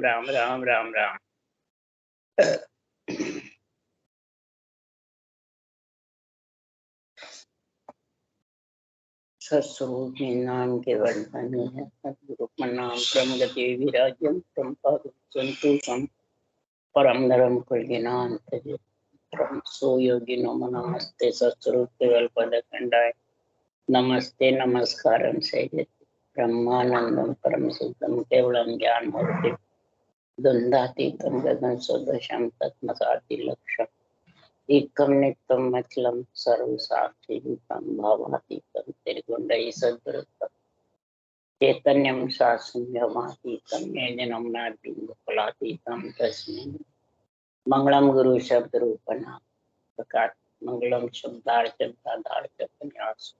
राम राम राम राम। सत्स्वरूप नाम के वर्णन है। सद्गुरु नाम परम गति विराज्यम संतोषम परम नरम कुलगिनान तजे परम सो योगी नमो नमस्ते सत्स्वरूप केवल पद खंडाय नमस्ते नमस्कारम सहित ब्रह्मानंदम परम सिद्धम केवलम ज्ञान मूर्ति द्वंद्वातीतं गगन सदृशं तत्मसाति लक्ष्यम् एकम नित्यम अखिलम सर्वसाक्षी रूपम भावातीतं त्रिगुण्डैः सद्गुरुत्वं चैतन्यं शास्त्रमतीतं ज्ञानं नाद्यं तस्मै मंगलम गुरु शब्द रूपना प्रकाश मंगलम शब्दार्चन साधार्चन न्यास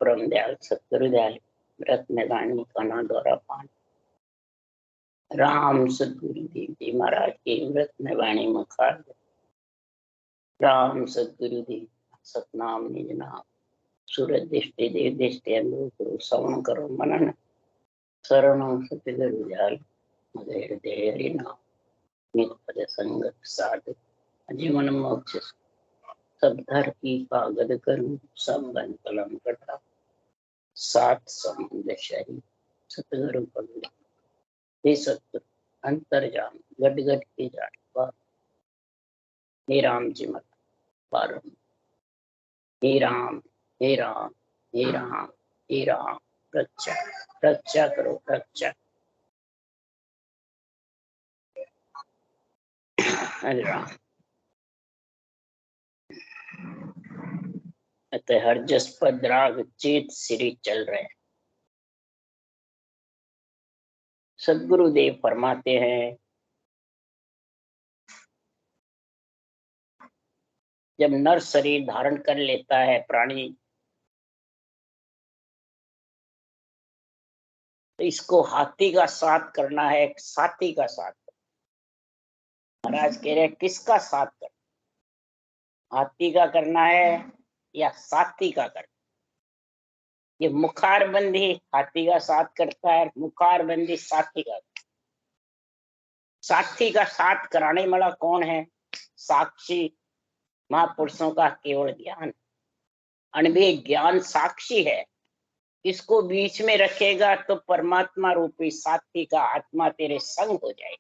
परम दयाल सतगुरु दयाल रत्न वाणी कना द्वारा पान राम सतगुरु देव जी महाराज की रत्न वाणी मुखार राम सतगुरु देव सतनाम निज नाम सूरज दृष्टि देव दृष्टि गुरु श्रवण करो मनन शरणं सतगुरु जाल मधुर हृदय हरि नाम नित पद संगत साधु जीवन मोक्ष सब धर की कागद करूं सब बन कलम कटा सात समुद्र शरी सतगुरु पगले हे सतगुरु अंतर्जाम गट गट की जाट बार हे राम जी मत पार हे राम हे राम हे राम हे राम रक्षा रक्षा करो रक्षा हरे राम। अतः हर जस पद राग चेत श्री चल रहे। सद्गुरुदेव फरमाते हैं जब नर शरीर धारण कर लेता है प्राणी तो इसको हाथी का साथ करना है, एक साथी का साथ। महाराज कह रहे किसका साथ करना, हाथी का करना है या साथी का करना। ये मुखारबंदी हाथी का साथ करता है, मुखारबंदी साथी का। साथी का साथ कराने वाला कौन है? साक्षी महापुरुषों का केवल ज्ञान, अनुभव ज्ञान साक्षी है। इसको बीच में रखेगा तो परमात्मा रूपी साथी का आत्मा तेरे संग हो जाएगा।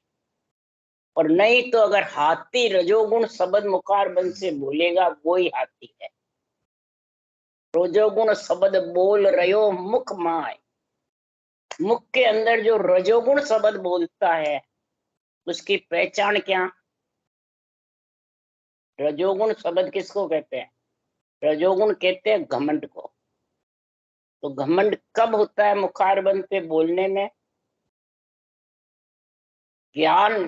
और नहीं तो अगर हाथी रजोगुण शब्द मुखारबंद से बोलेगा वो ही हाथी है। रजोगुण शब्द बोल रयो मुख माय, मुख के अंदर जो रजोगुण शब्द बोलता है उसकी पहचान क्या? रजोगुण शब्द किसको कहते हैं? रजोगुण कहते हैं घमंड को। तो घमंड कब होता है? मुखारबंद पे बोलने में। ज्ञान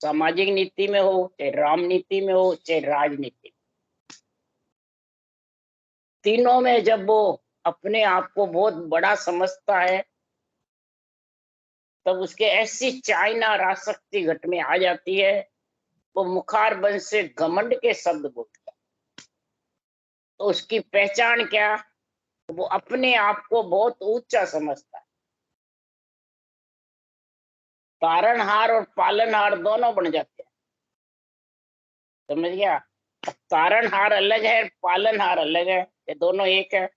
सामाजिक नीति में हो, चाहे राम नीति में हो, चाहे राजनीति, तीनों में जब वो अपने आप को बहुत बड़ा समझता है तब उसके ऐसी चाइना राशक्ति घट में आ जाती है, वो मुखारबंद से घमंड के शब्द बोलता है। तो उसकी पहचान क्या? वो अपने आप को बहुत ऊंचा समझता है। तारणहार और पालनहार दोनों बन जाते हैं, समझ गया? तारणहार अलग है, पालनहार अलग है, ये दोनों एक है।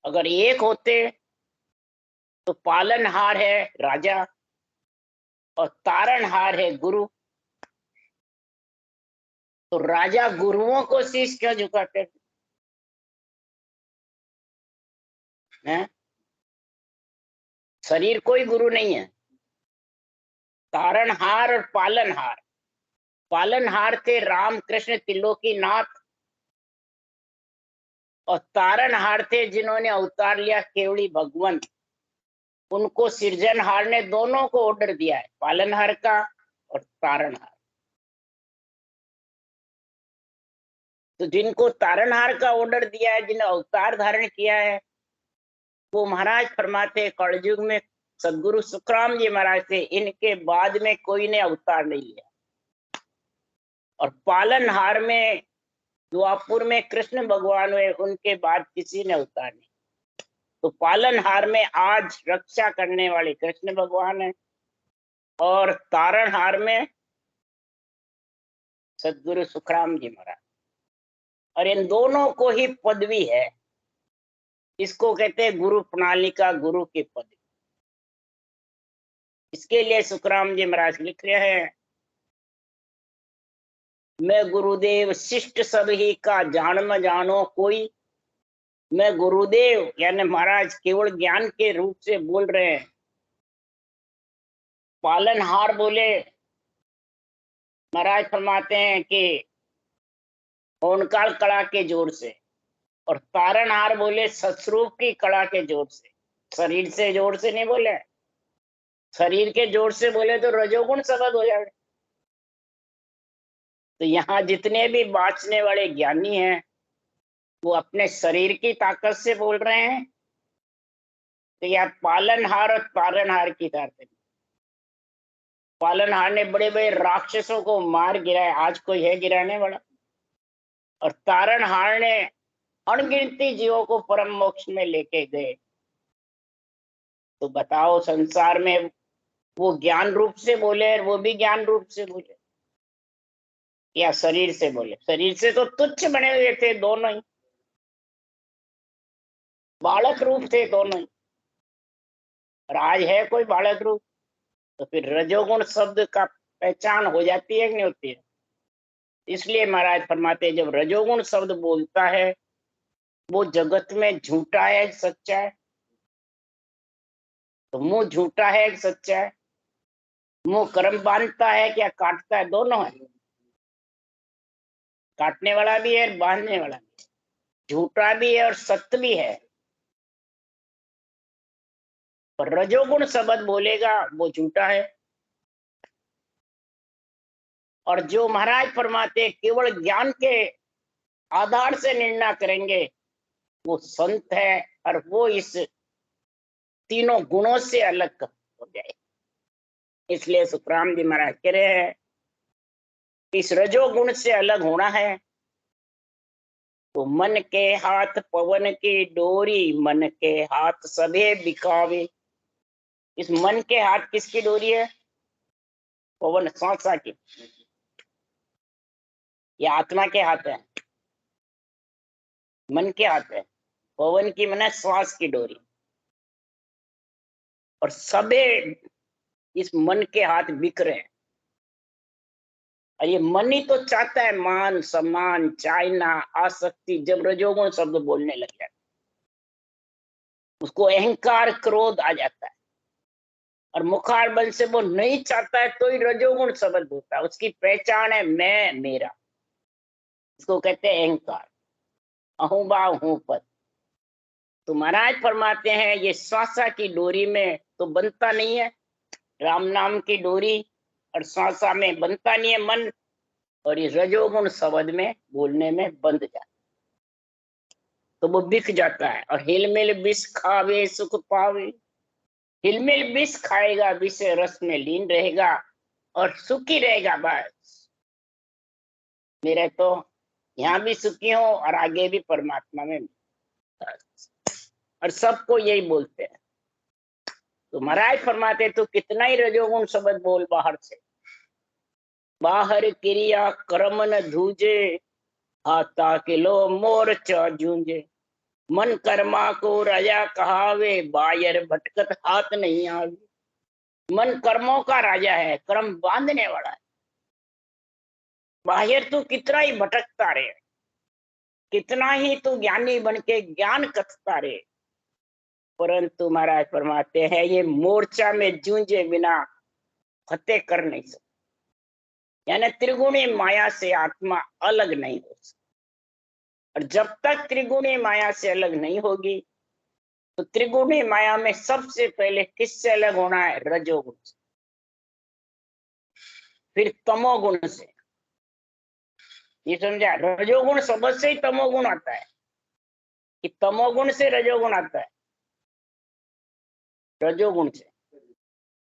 अगर एक होते तो पालनहार है राजा और तारणहार है गुरु। तो राजा गुरुओं को शीश क्यों झुकाते हैं? शरीर कोई गुरु नहीं है। तारणहार और पालनहार, पालनहार थे राम कृष्ण त्रिलोकी नाथ और तारणहार थे जिन्होंने अवतार लिया केवली भगवंत। उनको सृजनहार ने दोनों को ऑर्डर दिया है, पालनहार का और तारणहार। तो जिनको तारणहार का ऑर्डर दिया है, जिन्हें अवतार धारण किया है, वो महाराज फरमाते कलयुग में सदगुरु सुखराम जी महाराज थे, इनके बाद में कोई ने अवतार नहीं लिया। और पालनहार में द्वापुर में कृष्ण भगवान हुए, उनके बाद किसी ने अवतार नहीं। तो पालनहार में आज रक्षा करने वाले कृष्ण भगवान है और तारणहार में सदगुरु सुखराम जी महाराज। और इन दोनों को ही पदवी है, इसको कहते हैं गुरु प्रणालिका, गुरु की पदवी। इसके लिए सुखराम जी महाराज लिख रहे हैं, मैं गुरुदेव शिष्ट सब ही का जान में जानो कोई। मैं गुरुदेव यानी महाराज केवल ज्ञान के रूप से बोल रहे हैं। पालनहार बोले, महाराज फरमाते हैं कि ओंकार कड़ा के जोर से, और तारणहार बोले ससरूप की कड़ा के जोर से। शरीर से जोर से नहीं बोले, शरीर के जोर से बोले तो रजोगुण शब्द हो जाए। तो यहाँ जितने भी बाँचने वाले ज्ञानी हैं वो अपने शरीर की ताकत से बोल रहे हैं, तो या पालनहार और तारणहार की ताकत। पालनहार ने बड़े बड़े राक्षसों को मार गिराया, आज कोई है गिराने वाला। और तारणहार ने अनगिनती जीवों को परम मोक्ष में लेके गए। तो बताओ, संसार में वो ज्ञान रूप से बोले, वो भी ज्ञान रूप से बोले या शरीर से बोले? शरीर से तो तुच्छ बने हुए थे दोनों ही, बालक रूप थे दोनों ही। और आज है कोई बालक रूप? तो फिर रजोगुण शब्द का पहचान हो जाती है कि नहीं होती है? इसलिए महाराज फरमाते हैं, जब रजोगुण शब्द बोलता है वो जगत में झूठा है सच्चा है? तो मुंह झूठा है कि सच्चा है? मुंह कर्म बांधता है क्या काटता है? दोनों है, काटने वाला भी है, बांधने वाला भी है, झूठा भी है और सत्य भी है। पर रजोगुण शब्द बोलेगा वो झूठा है। और जो महाराज फरमाते केवल ज्ञान के आधार से निर्णय करेंगे वो संत है, और वो इस तीनों गुणों से अलग हो जाए। इसलिए सुखराम जी महाराज कह रहे हैं, इस रजोगुण से अलग होना है तो मन के हाथ पवन की डोरी, मन के हाथ सभे बिकावे। इस मन के हाथ किसकी डोरी है? पवन सांसा की, या आत्मा के हाथ है? मन के हाथ है। पवन की मने श्वास की डोरी, और सबे इस मन के हाथ बिक रहे हैं। और ये मन ही तो चाहता है मान सम्मान, चाइना, आसक्ति। जब रजोगुण शब्द बोलने लग जाता उसको अहंकार क्रोध आ जाता है, और मुखार बल से वो नहीं चाहता है तो ही रजोगुण शब्द बोलता है। उसकी पहचान है मैं मेरा, इसको कहते हैं अहंकार, अहूबा हूं पद। तो महाराज फरमाते हैं ये श्वासा की डोरी में तो बनता नहीं है, राम नाम की डोरी और श्वासा में बनता नहीं है मन, और इस रजोगुण शब्द में बोलने में बंध जाता, तो वो बिक जाता है। और हिलमिल विष खावे सुख पावे। हिलमिल विष खाएगा, विष रस में लीन रहेगा और सुखी रहेगा। बस मेरे तो यहाँ भी सुखी हो और आगे भी परमात्मा में। और सबको यही बोलते हैं। तो महाराज फरमाते तो कितना ही रजोगुण शब्द बोल बाहर से, बाहर क्रिया कर्म न धूजे, हाथा किलो मोर्चा जूंजे। मन कर्मा को राजा कहावे, बायर भटकत हाथ नहीं आवे। मन कर्मों का राजा है, कर्म बांधने वाला है। बाहर तू कितना ही भटकता रहे, कितना ही तू ज्ञानी बन के ज्ञान कथता रहे, परंतु महाराज फरमाते हैं ये मोर्चा में जूझे बिना फतेह कर नहीं सकते। यानी त्रिगुणी माया से आत्मा अलग नहीं हो सकती। और जब तक त्रिगुणी माया से अलग नहीं होगी, तो त्रिगुणी माया में सबसे पहले किससे अलग होना है? रजोगुण से, फिर तमोगुण से। ये समझा? रजोगुण शब्द से ही तमोगुण आता है, कि तमोगुण से रजोगुण आता है। रजोगुण से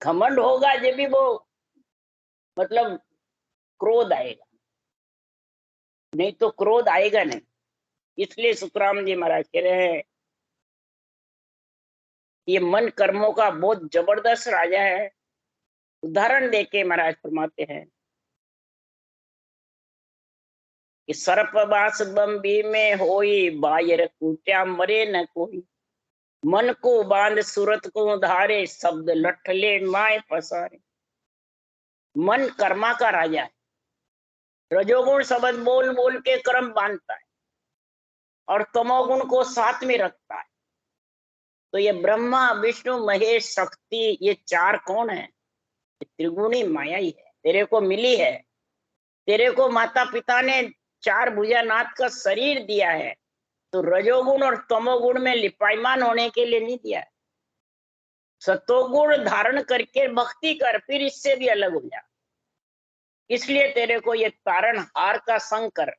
घमंड होगा जब भी वो मतलब क्रोध आएगा, नहीं तो क्रोध आएगा नहीं। इसलिए सुखराम जी महाराज कह रहे हैं ये मन कर्मों का बहुत जबरदस्त राजा है। उदाहरण देके महाराज फरमाते हैं कि सर्प बास बम्बी में होई, बायर कूट्या मरे न कोई। मन को बांध सूरत को धारे, शब्द लठले माए पसारे। मन कर्मा का राजा है। रजोगुण शब्द बोल बोल के कर्म बांधता है और तमोगुण को साथ में रखता है। तो ये ब्रह्मा विष्णु महेश शक्ति, ये चार कौन है? त्रिगुणी माया ही है, तेरे को मिली है। तेरे को माता पिता ने चार भुजानाथ का शरीर दिया है, तो रजोगुण और तमोगुण में लिपायमान होने के लिए नहीं दिया है। सतोगुण धारण करके भक्ति कर, फिर इससे भी अलग हो जा। इसलिए तेरे को ये तारणहार का संग कर,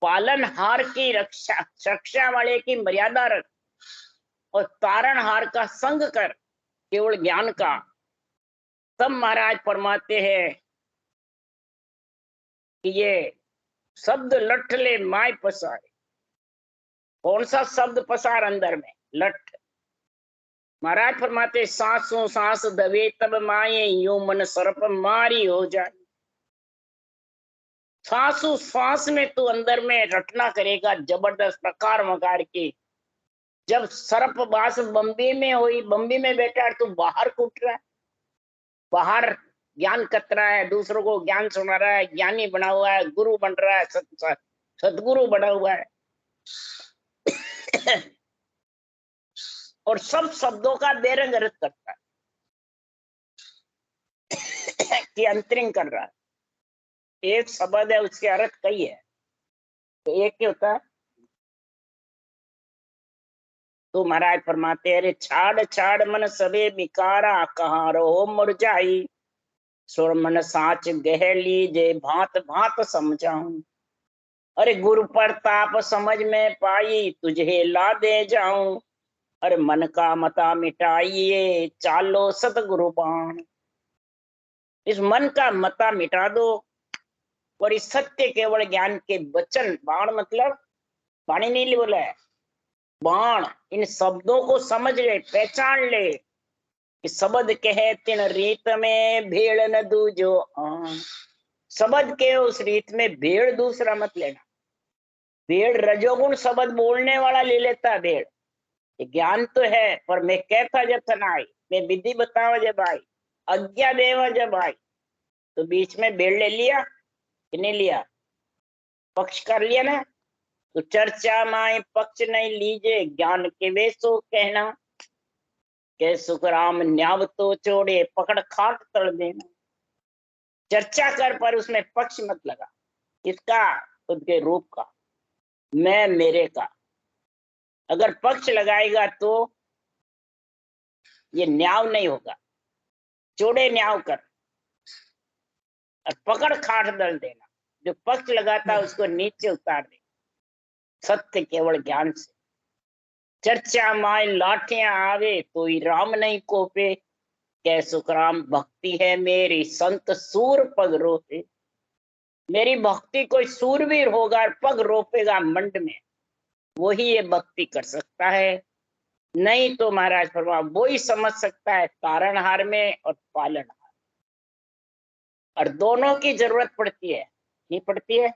पालनहार की रक्षा वाले की मर्यादा रख और तारणहार का संग कर, केवल ज्ञान का। तब महाराज फरमाते हैं कि ये शब्द लठले माय पसारे। कौन सा शब्द पसार अंदर में? लठ। महाराज फरमाते सांसों सांस दबे तब माये, यो मन सर्प मारी हो जाए। सांसों सांस में तू अंदर में रटना करेगा जबरदस्त प्रकार मकार की। जब सर्प बास बम्बी में हुई, बम्बी में बैठा तू बाहर कूट रहा है, बाहर ज्ञान कतरा है, दूसरों को ज्ञान सुना रहा है, ज्ञानी बना हुआ है, गुरु बन रहा है, सदगुरु बना हुआ है। और सब शब्दों का बेरंग अर्थ करता है कि अंतरिंग कर रहा है। एक शब्द है, उसके अर्थ कई है, तो एक ही होता है। तो महाराज फरमाते अरे छाड़ छाड़ मन सबे बिकारा, कहाँ रहो मुरझाई। सुर मन साच गह लीजे, भांत भांत समझाऊं। अरे गुरु प्रताप समझ में पाई, तुझे ला दे जाऊं। अरे मन का मता मिटाइए, चालो सतगुरु बाण। इस मन का मता मिटा दो और इस सत्य केवल ज्ञान के वचन, बाण मतलब पानी नहीं बोला है, बाण। इन शब्दों को समझ ले, पहचान ले कि शब्द कहे तिन रीत में, भेड़ न दूजो आन। शब्द के उस रीत में भेड़ दूसरा मत लेना। भेड़ रजोगुण शब्द बोलने वाला ले लेता है भेड़। ये ज्ञान तो है, पर मैं कहता जब थनाई, मैं विधि बतावा जब आई, आज्ञा देवा जब आई, तो बीच में भेड़ ले लिया कि नहीं लिया? पक्ष कर लिया ना। तो चर्चा माए पक्ष नहीं लीजे, ज्ञान के वेसो कहना। के सुखराम न्याव तो चोड़े, पकड़ खाट तड़ देना। चर्चा कर पर उसमें पक्ष मत लगा। इसका खुद के रूप का, मैं मेरे का। अगर पक्ष लगाएगा तो ये न्याव नहीं होगा। चोड़े न्याव कर और पकड़ खाट दल देना। जो पक्ष लगाता है उसको नीचे उतार दे। सत्य केवल ज्ञान से। चर्चा माए लाठियां आवे, तो ही राम नहीं कोपे। कै सुखराम भक्ति है मेरी, संत सूर पग रोपे। मेरी भक्ति कोई सूरवीर होगा, पग रोपेगा मंड में, वही ये भक्ति कर सकता है। नहीं तो महाराज फरमा वो ही समझ सकता है तारणहार में और पालनहार। और दोनों की जरूरत पड़ती है, नहीं पड़ती है?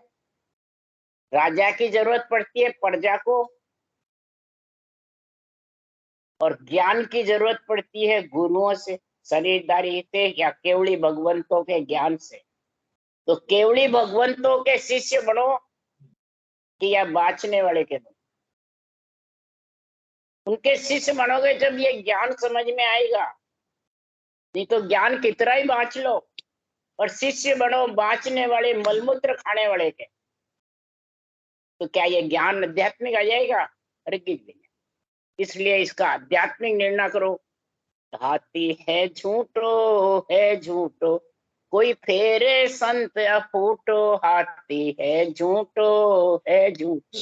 राजा की जरूरत पड़ती है प्रजा को, और ज्ञान की जरूरत पड़ती है गुरुओं से, शरीरदारी से या केवली भगवंतों के ज्ञान से। तो केवली भगवंतों के शिष्य बनो कि या बाँचने वाले के बनो। उनके शिष्य बनोगे जब ये ज्ञान समझ में आएगा। नहीं तो ज्ञान कितना ही बाँच लो, और शिष्य बनो बाँचने वाले, मलमूत्र खाने वाले के, तो क्या ये ज्ञान आध्यात्मिक आ जाएगा? अरे नहीं। इसलिए इसका आध्यात्मिक निर्णय करो। हाथी है झूठो है झूठो, कोई फेरे संत अफूटो। हाथी है झूठो है झूठो।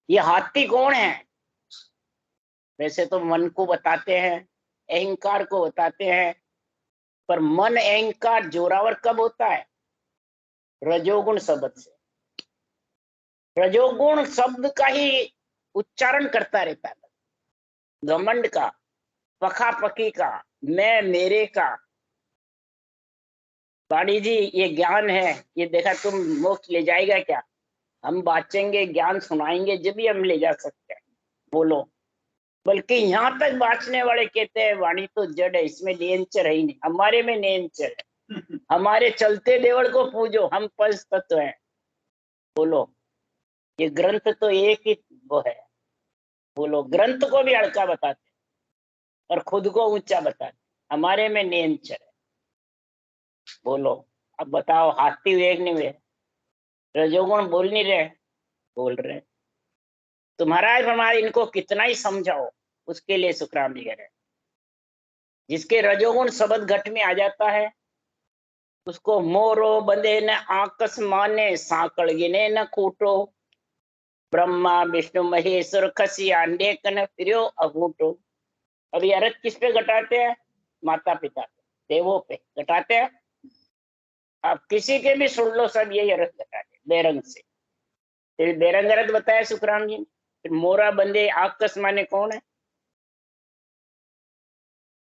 ये हाथी कौन है? वैसे तो मन को बताते हैं, अहंकार को बताते हैं, पर मन अहंकार जोरावर कब होता है? रजोगुण शब्द से। रजोगुण शब्द का ही उच्चारण करता रहता है। घमंड का, पखापकी का, मैं मेरे का। वाणी जी ये ज्ञान है, ये देखा तुम मोक्ष ले जाएगा क्या? हम बाँचेंगे, ज्ञान सुनाएंगे जब भी हम ले जा सकते हैं। बोलो। बल्कि यहाँ तक बाँचने वाले कहते हैं वाणी तो जड़ है, इसमें नियंचर है ही नहीं। हमारे में नियंचर है। हमारे चलते देवड़ को पूजो, हम पंच तत्व हैं। बोलो। ये ग्रंथ तो एक ही वो है। बोलो। ग्रंथ को भी हल्का बताते और खुद को ऊंचा बताते। हमारे में नियंचर है। बोलो। अब बताओ, हाथी वेग नहीं वे, रजोगुण बोल नहीं रहे, बोल रहे। तुम्हारा हमारा इनको कितना ही समझाओ, उसके लिए सुखराम जी कह रहे हैं, जिसके रजोगुण शब्द घट में आ जाता है उसको मोरो बंधे न आकस माने, साकड़ गिने न कूटो। ब्रह्मा विष्णु महेश्वर खसी अंडे कन फिरो अघूटो। अब ये अर्थ किस पे घटाते हैं? माता पिता पे, देवों पे घटाते हैं। आप किसी के भी सुन लो, सब यही अर्थ घटाते बेरंग से। फिर बेरंग अर्थ बताया सुखराम जी ने। फिर मोरा बंदे आकस माने कौन है?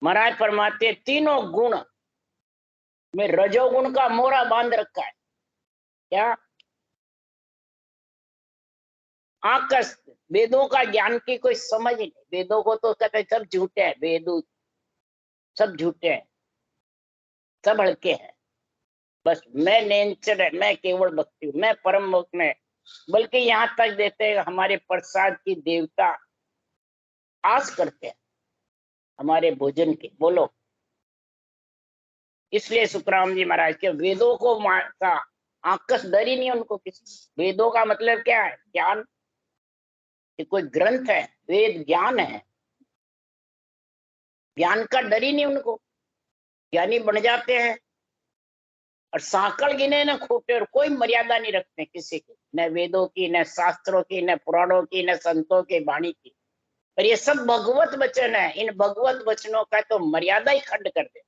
महाराज फरमाते तीनों गुण में रजोगुण का मोरा बांध रखा है। क्या? आकस। वेदों का ज्ञान की कोई समझ ही नहीं। वेदों को तो कहते सब झूठे हैं, वेद सब झूठे हैं, सब हल्के हैं। बस मैं नेचर है, मैं केवल भक्ति हूँ, मैं परम भक्त में। बल्कि यहाँ तक देते हैं हमारे प्रसाद की देवता आस करते हैं हमारे भोजन की। बोलो। इसलिए सुखराम जी महाराज के वेदों को का आकस डर ही नहीं उनको किसी। वेदों का मतलब क्या है? ज्ञान। ये कोई ग्रंथ है? वेद ज्ञान है, ज्ञान का डर ही नहीं उनको। ज्ञानी बन जाते हैं और साकड़ गिने न खूटे, और कोई मर्यादा नहीं रखते किसी की, न वेदों की, न शास्त्रों की, न पुराणों की, न संतों की वाणी की। और ये सब भगवत वचन है। इन भगवत वचनों का तो मर्यादा ही खंड कर दे।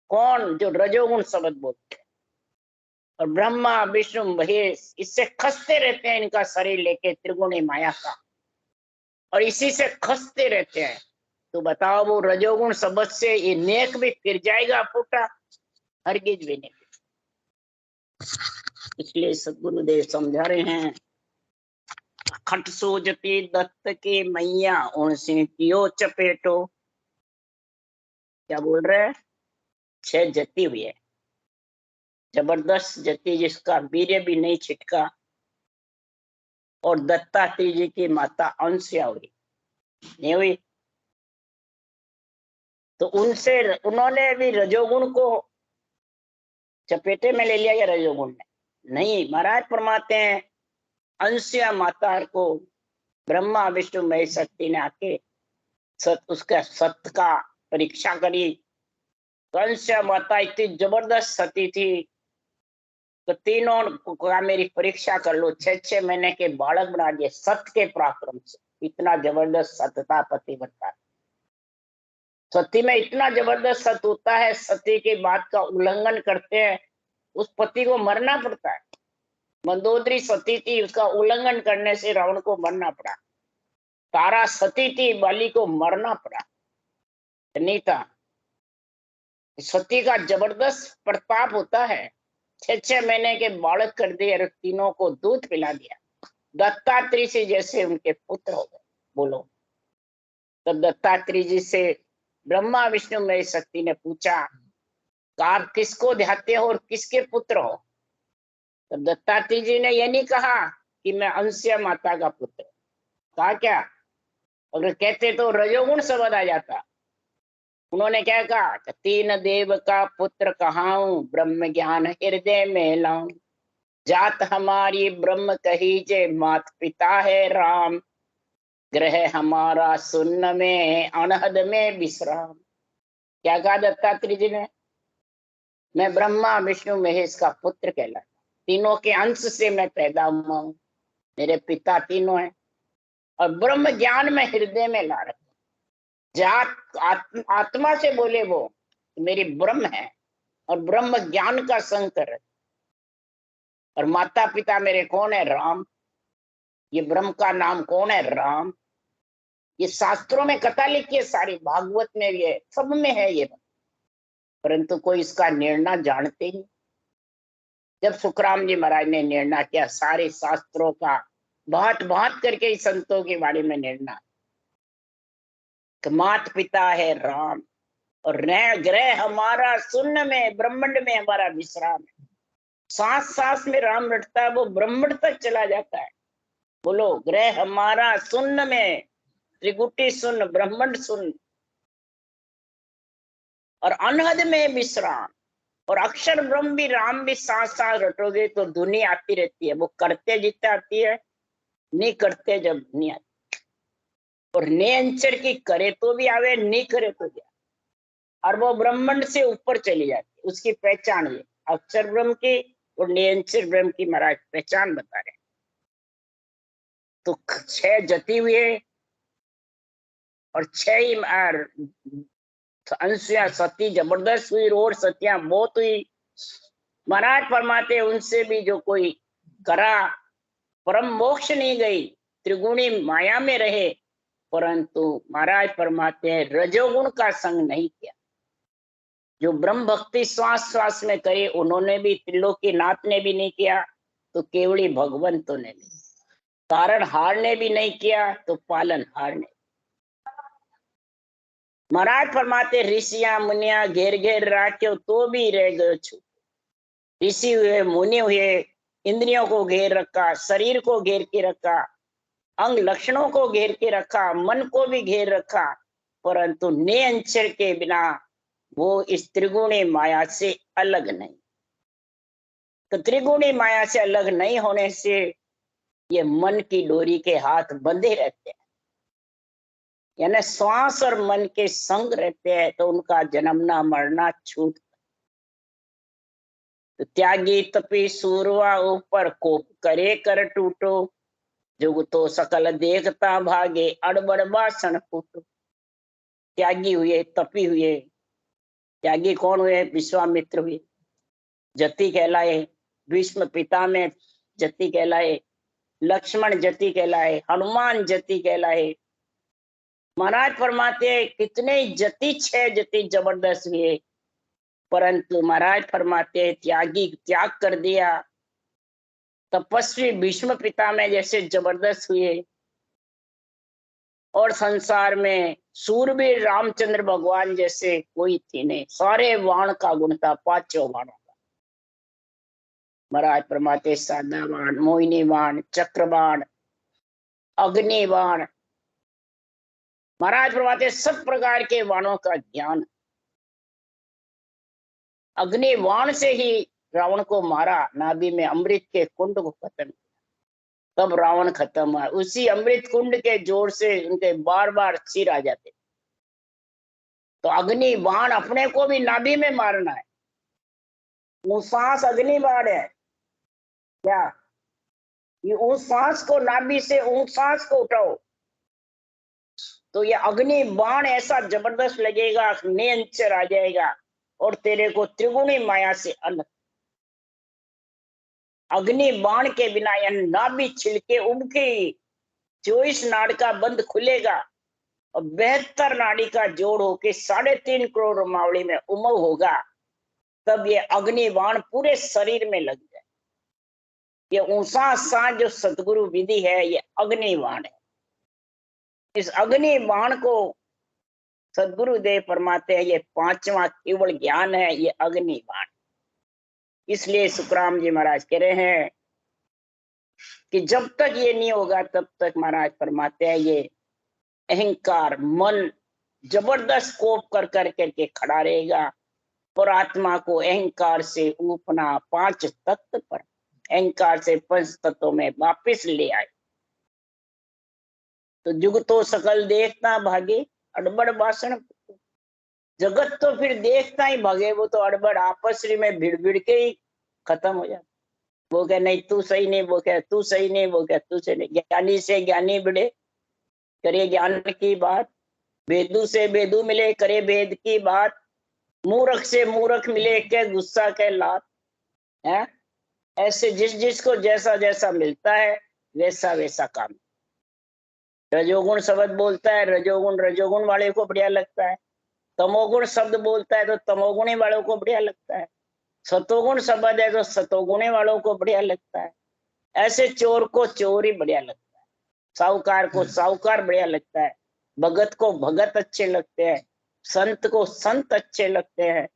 कौन? जो रजोगुण शब्द बोलते हैं। और ब्रह्मा विष्णु महेश इससे खसते रहते हैं, इनका शरीर लेके त्रिगुणी माया का, और इसी से खसते रहते हैं। तो बताओ, वो रजोगुण शब्द से ये नेक भी फिर जाएगा फूटा? हरगिज भी नहीं। इसलिए सदगुरुदेव समझा रहे हैं, खट सोजती दत्त के मैया उनसे कियो चपेटो। क्या बोल रहे हैं? 6 जती हुई है, जबरदस्त जती, जिसका वीर्य भी नहीं छिटका। और दत्तात्रेय जी की माता अंशया हुई, नहीं हुई? तो उनसे उन्होंने भी रजोगुण को चपेटे में ले लिया या रजोगुण ने? नहीं। महाराज फरमाते हैं अंशया माता को ब्रह्मा विष्णु महेश शक्ति ने आके उसका सत्य का परीक्षा करी। तो अंशया माता इतनी जबरदस्त सती थी, तो तीनों का मेरी परीक्षा कर लो, 6-6 महीने के बालक बना दिए सत्य के पराक्रम से। इतना जबरदस्त सतता पति बनता है। सती में इतना जबरदस्त सत्य होता है, सती की बात का उल्लंघन करते हैं उस पति को मरना पड़ता है। मंदोदरी सती थी, उसका उल्लंघन करने से रावण को मरना पड़ा। तारा सती थी, बलि को मरना पड़ा। नहीं था। सती का जबरदस्त प्रताप होता है। 6-6 महीने के बालक कर दिए और तीनों को दूध पिला दिया। दत्तात्रेय से जैसे उनके पुत्र हो गए। बोलो। तब दत्तात्रेय जी से ब्रह्मा विष्णु महेश शक्ति ने पूछा, आप किसको ध्याते हो और किसके पुत्र हो? तब दत्तात्रेय जी ने यह नहीं कहा कि मैं अंशया माता का पुत्र। कहा क्या? अगर कहते तो रजोगुण शब्द आ जाता। उन्होंने क्या कहा? तीन देव का पुत्र कहाऊं, ब्रह्म ज्ञान हृदय में लाऊं। जात हमारी ब्रह्म कहीजे, मात पिता है राम। ग्रह हमारा सुन्न में, अनहद में विश्राम। क्या कहा दत्तात्रेय जी ने? मैं ब्रह्मा विष्णु महेश का पुत्र कहलाता, तीनों के अंश से मैं पैदा हुआ हूँ। मेरे पिता तीनों हैं और ब्रह्म ज्ञान में हृदय में ला रखा। जात आत्मा से बोले वो मेरी ब्रह्म है और ब्रह्म ज्ञान का संकर है। और माता पिता मेरे कौन है? राम। ये ब्रह्म का नाम कौन है? राम। ये शास्त्रों में कथा लिखी है, सारी भागवत में भी है, सब में है ये, परंतु कोई इसका निर्णय जानते ही। जब सुखराम जी महाराज ने निर्णय किया, सारे शास्त्रों का बात बात करके इस संतों के बारे में निर्णय, मात पिता है राम और ग्रह हमारा शून्य में, ब्रह्मांड में हमारा विश्राम है। सांस सांस में राम रटता है, वो ब्रह्मांड तक चला जाता है। बोलो, ग्रह हमारा शून्य में, त्रिगुटी शून्य, ब्रह्मांड शून्य और अनहद में विश्राम, और अक्षर ब्रह्म भी, राम भी सांस सांस रटोगे तो धुनी आती रहती है। वो करते जितने आती है, नहीं करते जब नहीं आती। और ने अंचर की करे तो भी आवे, नहीं करे तो भी आवे, और वो ब्रह्मांड से ऊपर चली जाती है। उसकी पहचान ये अक्षर ब्रह्म की और नियंचर ब्रह्म की महाराज पहचान बता रहे। तो 6 जती हुए और 6 ही अंशुया सती जबरदस्त हुई, और सतियां बहुत हुई। महाराज फरमाते उनसे भी जो कोई करा, परम मोक्ष नहीं गई, त्रिगुणी माया में रहे, परंतु महाराज फरमाते हैं रजोगुण का संग नहीं किया। जो ब्रह्म भक्ति श्वास श्वास में करे, उन्होंने भी, त्रिलोकी नाथ ने भी नहीं किया, तो केवली भगवंतों ने भी, कारण हार ने भी नहीं किया, तो पालन हार ने। महाराज फरमाते ऋषिया मुनिया घेर घेर राख्यो तो भी रह गयो छू। ऋषि हुए, मुनि हुए, इंद्रियों को घेर रखा, शरीर को घेर के रखा, अंग लक्षणों को घेर के रखा, मन को भी घेर रखा, परंतु ने अंचर के बिना वो इस त्रिगुणी माया से अलग नहीं। तो त्रिगुणी माया से अलग नहीं होने से ये मन की डोरी के हाथ बंधे रहते हैं, यानी श्वास और मन के संग रहते हैं, तो उनका जन्मना मरना छूट। तो त्यागी तपी सूरवा ऊपर कोप करे कर टूटो, जुग तो सकल देखता भागे अड़बड़ बासन फूटो। त्यागी हुए, तपी हुए। त्यागी कौन हुए? विश्वामित्र हुए, जति कहलाए। भीष्म पिता में जति कहलाए, लक्ष्मण जति कहलाए, हनुमान जति कहलाए। महाराज फरमाते कितने जति, 6 जति जबरदस्त हुए, परंतु महाराज फरमाते त्यागी त्याग कर दिया। तपस्वी भीष्म पिता में जैसे जबरदस्त हुए, और संसार में सूरवीर रामचंद्र भगवान जैसे कोई थी नहीं। सारे वाण का गुण था, 5 वाणों का। महाराज फरमाते सादा बाण, मोहिनी बाण, चक्रबाण, अग्निबाण। महाराज फरमाते सब प्रकार के वाणों का ज्ञान। अग्निबाण से ही रावण को मारा, नाभि में अमृत के कुंड को खत्म, तब रावण खत्म हुआ। उसी अमृत कुंड के जोर से उनके बार बार सिर आ जाते। तो अग्नि बाण अपने को भी नाभि में मारना है। सांस अग्नि बाण है क्या? ये उस सांस को नाभि से उस सांस को उठाओ, तो ये अग्नि बाण ऐसा जबरदस्त लगेगा, नियंत्रण आ जाएगा और तेरे को त्रिगुणी माया से अलग। अग्नि बाण के बिना यह नाभि छिलके उबके, 24 नाड़ का बंद खुलेगा और 72 नाड़ी का जोड़ होके 3.5 करोड़ रोमावली में उमव होगा, तब ये अग्नि बाण पूरे शरीर में लग जाए। ये ऊंसा सा जो सतगुरु विधि है, ये अग्नि बाण है। इस अग्नि बाण को सदगुरुदेव फरमाते हैं ये 5वां केवल ज्ञान है, ये अग्नि बाण। इसलिए सुखराम जी महाराज कह रहे हैं कि जब तक ये नहीं होगा तब तक महाराज फरमाते हैं ये अहंकार मन जबरदस्त कोप कर कर करके खड़ा रहेगा, और आत्मा को अहंकार से ऊपना 5 तत्व पर, अहंकार से 5 तत्वों में वापिस ले आए। तो जुग तो सकल देखता भागे अड़बड़ बासन। जगत तो फिर देखता ही भागे, वो तो अड़बड़ आपस में भिड़ भिड़ के ही खत्म हो जाता। वो कह नहीं तू सही नहीं, वो कह तू सही नहीं, वो कह तू सही नहीं। ज्ञानी से ज्ञानी भिड़े, करे ज्ञान की बात। वेदू से वेदू मिले, करे वेद की बात। मूर्ख से मूर्ख मिले, के गुस्सा के लात है। ऐसे जिस जिसको जैसा जैसा मिलता है वैसा वैसा काम। रजोगुण शब्द बोलता है, रजोगुण रजोगुण वाले को बढ़िया लगता है। तमोगुण शब्द बोलता है तो तमोगुणी वालों को बढ़िया लगता है। सतोगुण शब्द है तो सतोगुणी वालों को बढ़िया लगता है। ऐसे चोर को चोर ही बढ़िया लगता है, साहूकार को साहूकार बढ़िया लगता है, भगत को भगत अच्छे लगते हैं, संत को संत अच्छे लगते हैं।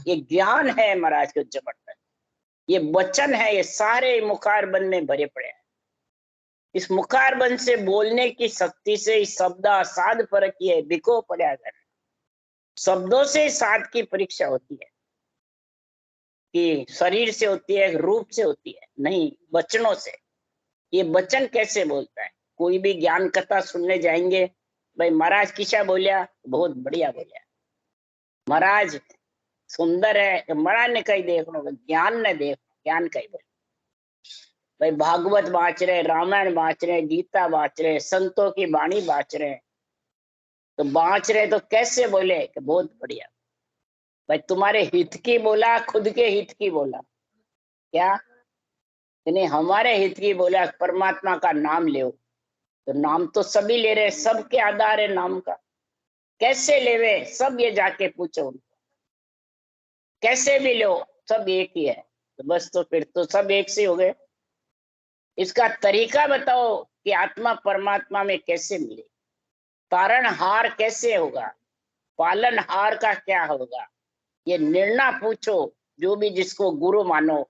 ये ज्ञान है महाराज को जबरदस्त, ये वचन है, ये सारे मुखारबंद में भरे पड़े हैं। इस मुखारबंद से बोलने की शक्ति से इस शब्द साध फर्क है, बिको पड़ा कर। शब्दों से साध की परीक्षा होती है कि शरीर से होती है, रूप से होती है, नहीं, वचनों से। ये वचन कैसे बोलता है? कोई भी ज्ञान कथा सुनने जाएंगे, भाई महाराज किसा बोलिया, बहुत बढ़िया बोलिया, महाराज सुंदर है, तो महाराज ने कही देख लो, ज्ञान ने देख, ज्ञान कही बोले। भाई भागवत बाँच रहे, रामायण बाँच रहे, गीता बाँच रहे, संतों की वाणी बाँच रहे, तो बाँच रहे तो कैसे बोले कि बहुत बढ़िया। भाई तुम्हारे हित की बोला, खुद के हित की बोला क्या? नहीं, हमारे हित की बोला, परमात्मा का नाम ले। तो नाम तो सभी ले रहे, सबके आधार है नाम का, कैसे लेवे सब ये जाके पूछो उनको, कैसे भी लो सब एक ही है। तो बस, तो फिर तो सब एक से हो गए। इसका तरीका बताओ कि आत्मा परमात्मा में कैसे मिले, तारणहार कैसे होगा, पालनहार का क्या होगा, ये निर्णय पूछो। जो भी जिसको गुरु मानो,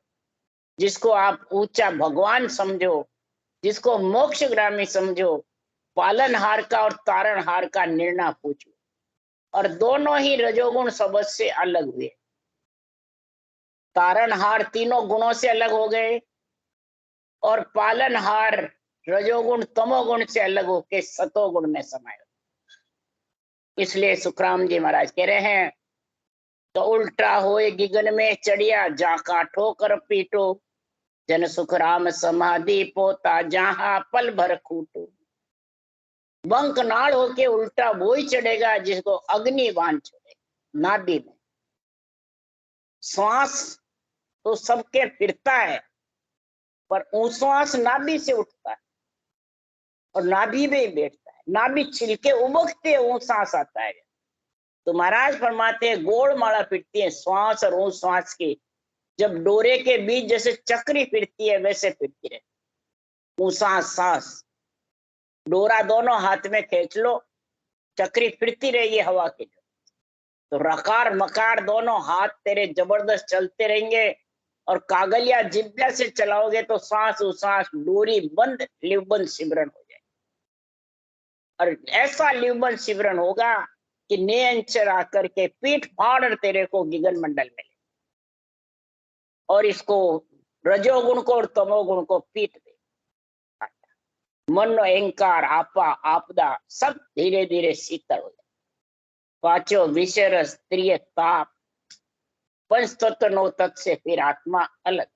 जिसको आप ऊंचा भगवान समझो, जिसको मोक्षगामी समझो, पालनहार का और तारणहार का निर्णय पूछो। और दोनों ही रजोगुण शब्द से अलग हुए। तारणहार तीनों गुणों से अलग हो गए और पालनहार रजोगुण तमोगुण से अलग होके सतोगुण में समाये। इसलिए सुखराम जी महाराज कह रहे हैं, तो उल्टा होए गिगन में चढ़िया, जा काठो कर पीटो, जन सुख राम समाधि पोता, जहां पल भर खूटो। बंक नाड़ होके उल्टा वो ही चढ़ेगा जिसको अग्नि बाण छोड़े नाभि में। श्वास तो सबके फिरता है, पर श्वास नाभि से उठता है और नाभि में ही बैठता है, नाभि छिलके उबकते वो सांस आता है। तो महाराज फरमाते हैं, गोल माला फिरती है श्वास और श्वास की, जब डोरे के बीच जैसे चक्री फिरती है वैसे फिरती रहे। सांस सांस, डोरा दोनों हाथ में खींच लो, चक्री फिरती रहेगी हवा की। तो रकार मकार दोनों हाथ तेरे जबरदस्त चलते रहेंगे, और कागलिया जिब्या से चलाओगे तो सांस उसांस डोरी बंद, लिवबंद सिमरन हो जाए। और ऐसा लिवबंद सिमरन होगा कि नियंचर आकर के पीठ फाड़ तेरे को गिगन मंडल में, और इसको रजोगुण को और तमोगुण को पीट दे। मन अहंकार आपा आपदा सब धीरे धीरे शीतल हो जाए। पांचों विषय रस त्रिय ताप, पंच तत्व नौ तत्व से फिर आत्मा अलग।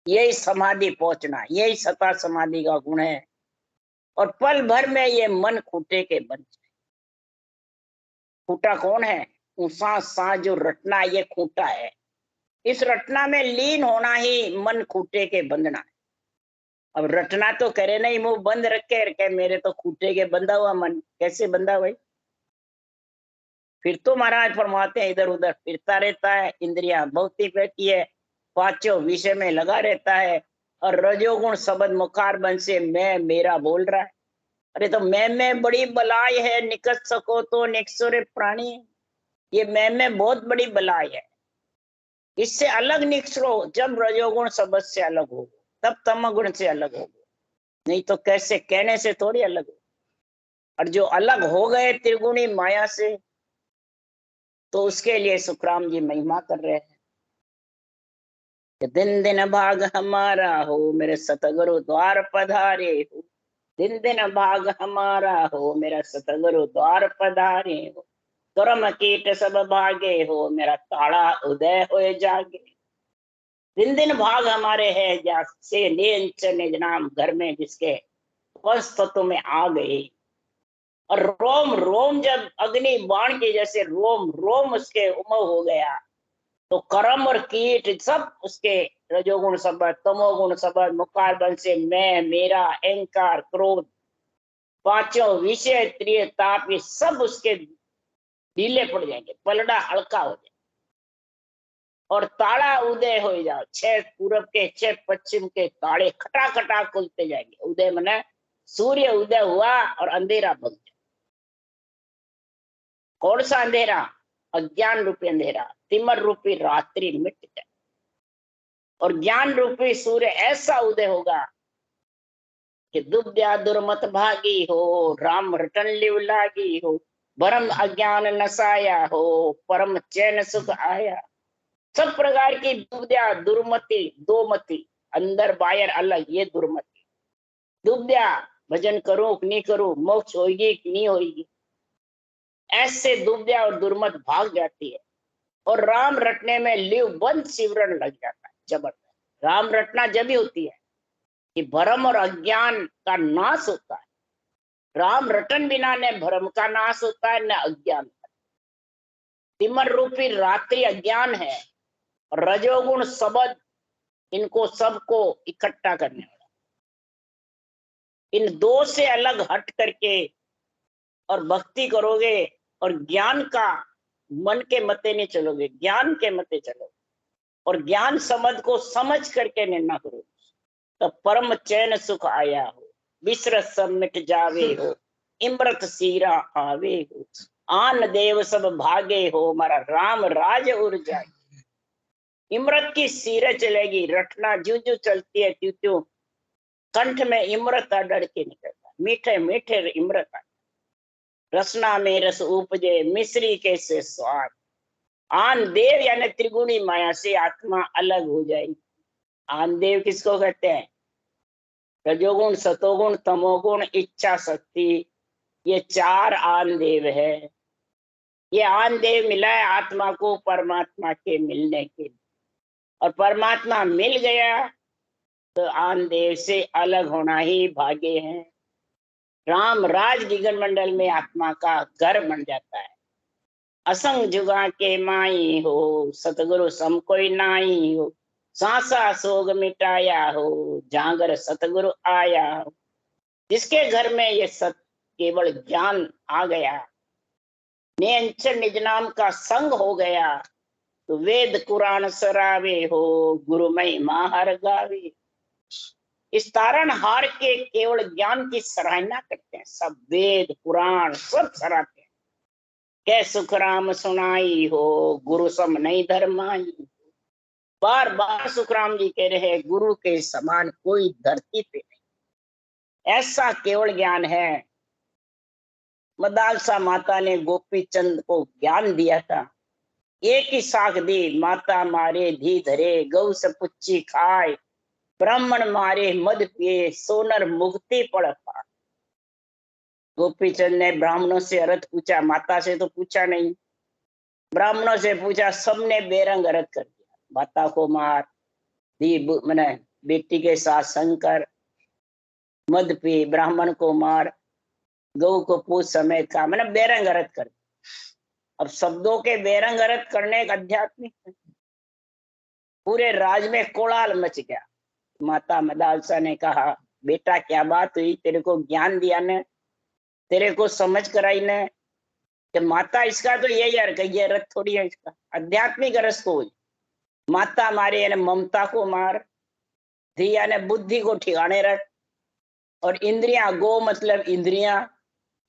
यही समाधि पहुंचना, यही सता समाधि का गुण है। और पल भर में ये मन खूटे के बन जाए। खूटा कौन है? सांस सांस जो रटना, ये खूटा है। इस रटना में लीन होना ही मन खूटे के बंधना है। अब रटना तो करे नहीं, मुंह बंद रखे मेरे तो खूटे के बंधा हुआ मन, कैसे बंधा भाई? फिर तो महाराज फरमाते हैं इधर उधर फिरता रहता है, इंद्रियां भौतिक रहती है, पांचों विषय में लगा रहता है, और रजोगुण शब्द मुखारबंद से मैं मेरा बोल रहा है। अरे तो मैं बड़ी बलाई है, निकट सको तो निकसुर प्राणी। ये मैं बहुत बड़ी बलाई है, इससे अलग निकसरो। जब रजोगुण शब्द से अलग हो, तब तमगुण से अलग हो, नहीं तो कैसे कहने से थोड़ी अलग हो। और जो अलग हो गए त्रिगुणी माया से, तो उसके लिए सुखराम जी महिमा कर रहे हैं कि दिन दिन भाग हमारा हो, मेरे सतगुरु द्वार पधारे हो। दिन दिन भाग हमारा हो, मेरा सतगुरु द्वार पधारे हो। कर्म कीट सब भागे हो, मेरा ताड़ा उदय हो जागे। दिन दिन भाग हमारे है, जैसे निज नाम घर में जिसके तत्व में आ गए। और रोम रोम जब अग्नि बाण के जैसे रोम रोम उसके उमव हो गया, तो कर्म और कीट सब उसके रजोगुण शब्द तमोगुण शब्द मुखारबंद से मैं मेरा अहंकार क्रोध पांचों विषय त्रिय ताप ये सब उसके ढीले पड़ जाएंगे, पलड़ा हल्का हो जाए और ताड़ा उदय हो जाओ। छह पूरब के छह पश्चिम के ताड़े खटा खटा खुलते जाएंगे। उदय मने सूर्य उदय हुआ और अंधेरा भग जाए। कौन सा अंधेरा? अज्ञान रूपी अंधेरा, तिमर रूपी रात्रि मिट जाए और ज्ञान रूपी सूर्य ऐसा उदय होगा कि दुब्या दुर्मत भागी हो, राम रटन लिव लागी हो, भरम अज्ञान नसाया हो, परम चैन सुख आया। सब प्रकार की दुब्या दुर्मति, दो मति, अंदर बाहर अलग, ये दुर्मति। दुब्या भजन करूं कि नहीं करूं, मोक्ष होगी कि नहीं होगी, ऐसे दुब्या और दुर्मत भाग जाती है। और राम रटने में लिव बंद सिमरन लग जाता है जबरदस्त। राम रटना जब ही होती है कि भरम और अज्ञान का नाश होता है। राम रटन बिना न भरम का नाश होता है न अज्ञान का। तिमर रूपी रात्रि अज्ञान है, रजोगुण सबद इनको सबको इकट्ठा करने वाला। इन दो से अलग हट करके और भक्ति करोगे और ज्ञान का मन के मते नहीं चलोगे, ज्ञान के मते चलोगे और ज्ञान समझ को समझ करके निर्णय करोगे, तब परम चैन सुख आया हो, विसर सब मिट जावे हो, इमृत सीरा आवे हो, आन देव सब भागे हो, मारा राम राज उर जाए। इमृत की सीरे चलेगी, रटना ज्यों ज्यों चलती है त्यों त्यों कंठ में इमृत अडड़ के निकलता, मीठे मीठे इमृत, रसना में रस उपजे, मिश्री कैसे स्वाद। आन देव यानी त्रिगुणी माया से आत्मा अलग हो जाएगी। आन देव किसको कहते हैं? रजोगुण, सतोगुण, तमोगुण, इच्छा शक्ति, ये चार आन देव है। ये आन देव मिला है आत्मा को परमात्मा के मिलने के लिए, और परमात्मा मिल गया तो आन देव से अलग होना ही भाग्य है। राम राज गगन मंडल में आत्मा का घर बन जाता है। असंग जुगा के माई हो, सतगुरु सम कोई नाई हो, सांसा सोग मिटाया हो, जागर सतगुरु आया हो। जिसके घर में ये सत केवल ज्ञान आ गया, नियंचन निज नाम का संग हो गया, तो वेद कुरान सरावे हो, गुरु महिमा हर गावे। इस तारण हार के केवल ज्ञान की सराहना करते हैं, सब वेद पुराण सब सराहते हैं। कै सुख राम सुनाई हो, गुरु सम नहीं धर्माई। बार बार सुखराम जी कह रहे हैं, गुरु के समान कोई धरती पे नहीं। ऐसा केवल ज्ञान है। मदालसा माता ने गोपी चंद को ज्ञान दिया था। एक ही साख दी, माता मारे धी धरे, गौ से पुच्ची खाए, ब्राह्मण मारे मद पिए, सोनर मुक्ति पड़ पा। गोपीचंद ने ब्राह्मणों से अर्थ पूछा, माता से तो पूछा नहीं, ब्राह्मणों से पूछा, सबने बेरंग अर्थ कर दिया। माता को मार दी, मैंने बेटी के साथ संकर, मद पी, ब्राह्मण को मार, गौ को पूछ समेत का, मैंने बेरंग अर्थ कर दिया। अब शब्दों के बेरंग अर्थ करने एक आध्यात्मिक, पूरे राज में कोलाहल मच गया। माता मदालसा ने कहा, बेटा क्या बात हुई, तेरे को ज्ञान दिया ने, तेरे को समझ कराई ने? कि माता इसका तो यही अर्थ है, ये अर्थ थोड़ी है इसका, आध्यात्मिक अर्थ को। माता मारे यानी ममता को मार, धी यानी बुद्धि को ठिकाने रख, और इंद्रियां, गो मतलब इंद्रियां,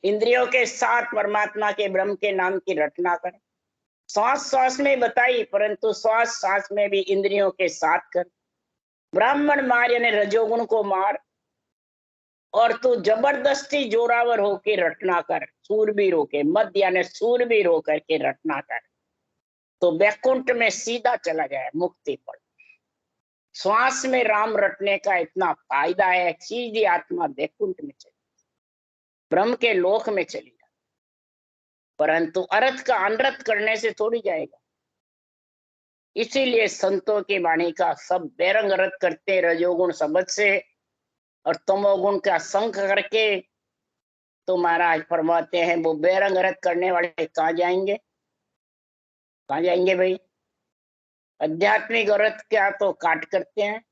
इंद्रियों के साथ परमात्मा के ब्रह्म के नाम की रटना कर। श्वास श्वास में बताई, परंतु श्वास श्वास में भी इंद्रियों के साथ कर। ब्राह्मण मार यानी रजोगुण को मार, और तू जबरदस्ती जोरावर होके रटना कर, सूरबीर होके, मद यानी सूरबीर होकर के रटना कर, तो वैकुंठ में सीधा चला जाए, मुक्ति पड़। श्वास में राम रटने का इतना फायदा है, सीधी आत्मा वैकुंठ में चली, ब्रह्म के लोक में चली जाए। परंतु अर्थ का अनर्थ करने से थोड़ी जाएगा। इसीलिए संतों की वाणी का सब बेरंग अर्थ करते, रजोगुण शब्द से और तमोगुण का संग करके। तो महाराज फरमाते हैं, वो बेरंग अर्थ करने वाले कहाँ जाएंगे? कहाँ जाएंगे भाई? आध्यात्मिक अर्थ क्या तो काट करते हैं,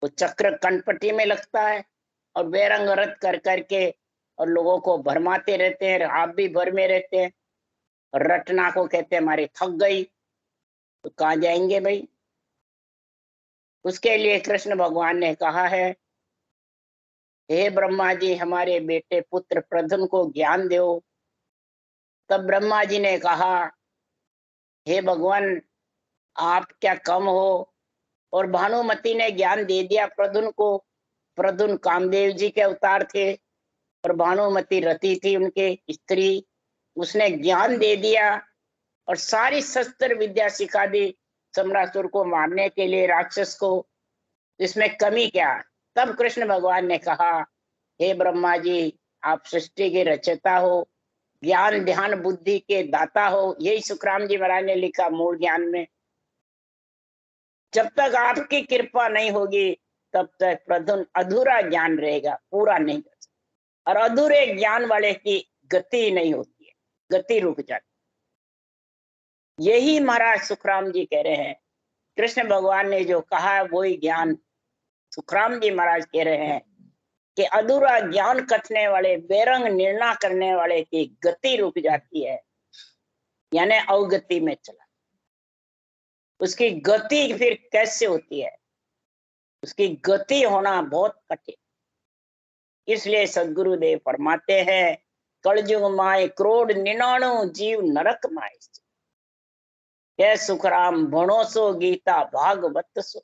वो चक्र कनपट्टी में लगता है, और बेरंग रत कर करके और लोगों को भरमाते रहते हैं, आप भी भर में रहते हैं। रटना को कहते हैं हमारी थक गई, तो कहाँ जाएंगे भाई। उसके लिए कृष्ण भगवान ने कहा है, हे ब्रह्मा जी हमारे बेटे पुत्र प्रद्युम्न को ज्ञान दो। तब ब्रह्मा जी ने कहा, हे भगवान आप क्या कम हो। और भानुमति ने ज्ञान दे दिया प्रद्युम्न को। प्रद्युम्न कामदेव जी के अवतार थे और भानुमति रति थी उनके स्त्री। उसने ज्ञान दे दिया और सारी शस्त्र विद्या सिखा दी सम्रासुर को मारने के लिए, राक्षस को। इसमें कमी क्या। तब कृष्ण भगवान ने कहा, हे ब्रह्मा जी आप सृष्टि के रचयिता हो, ज्ञान ध्यान बुद्धि के दाता हो। यही सुखराम जी महाराज ने लिखा मूल ज्ञान में। जब तक आपकी कृपा नहीं होगी तब तक प्रद्युम्न अधूरा ज्ञान रहेगा, पूरा नहीं कर सकता। और अधूरे ज्ञान वाले की गति नहीं होती है, गति रुक जाती। यही महाराज सुखराम जी कह रहे हैं, कृष्ण भगवान ने जो कहा वही ज्ञान सुखराम जी महाराज कह रहे हैं कि अधूरा ज्ञान कथने वाले, बेरंग निर्णय करने वाले की गति रुक जाती है, यानी अवगति में चला। उसकी गति फिर कैसे होती है, उसकी गति होना बहुत कठिन। इसलिए सदगुरुदेव फरमाते हैं, कलयुग माय क्रोध 99 जीव नरक माय। क्या सुखराम भणो सो गीता भागवत सो।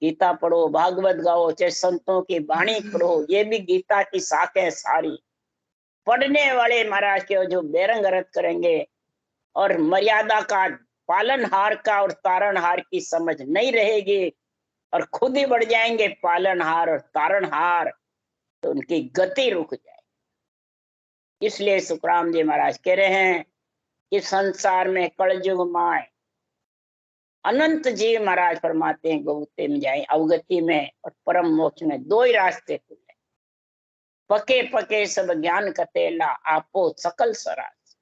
गीता पढ़ो, भागवत गाओ, चाहे संतों की वाणी पढ़ो, ये भी गीता की शाख है सारी। पढ़ने वाले महाराज के जो बेरंग रत करेंगे और मर्यादा का पालनहार का और तारणहार की समझ नहीं रहेगी और खुद ही बढ़ जाएंगे पालनहार और तारणहार, तो उनकी गति रुक जाएगी। इसलिए सुखराम जी महाराज कह रहे हैं कि संसार में कलयुग माय अनंत जीव महाराज फरमाते हैं गौते में जाए, अवगति में और परम मोक्ष में दो ही रास्ते खुले। पके पके सब ज्ञान कतेला आपो सकल सराज।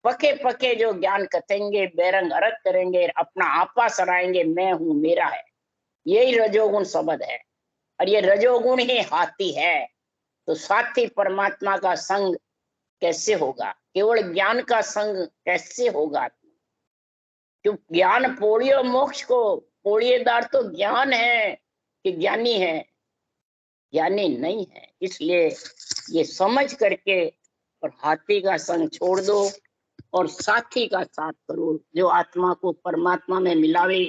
पके पके जो ज्ञान कथेंगे, बेरंग अरत करेंगे, अपना आपा सराएंगे, मैं हूं मेरा है, यही रजोगुण शब्द है। और ये रजोगुण ही हाथी है। तो साथी परमात्मा का संग कैसे होगा, केवल ज्ञान का संग कैसे होगा। क्यों ज्ञान पोड़ियो मोक्ष को, पोड़िएदार तो ज्ञान है कि ज्ञानी है, ज्ञानी नहीं है। इसलिए ये समझ करके और हाथी का संग छोड़ दो और साथी का साथ करो, जो आत्मा को परमात्मा में मिलावे।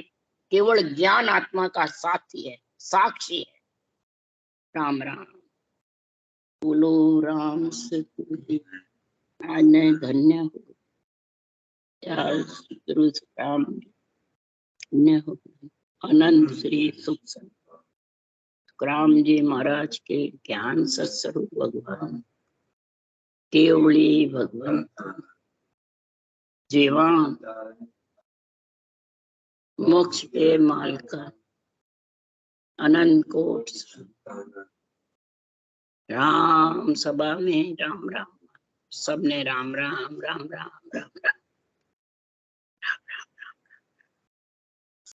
केवल ज्ञान आत्मा का साथी है, साक्षी है। राम राम बोलो, राम से आज धन्य हो, गुरु राम धन्य हो। अनंत श्री सुख सुखराम जी महाराज के ज्ञान सत्स्वरूप भगवान केवली भगवंत जीवान मोक्ष के मालिक अनंत कोट राम सभा में राम राम, सबने राम राम राम राम राम राम।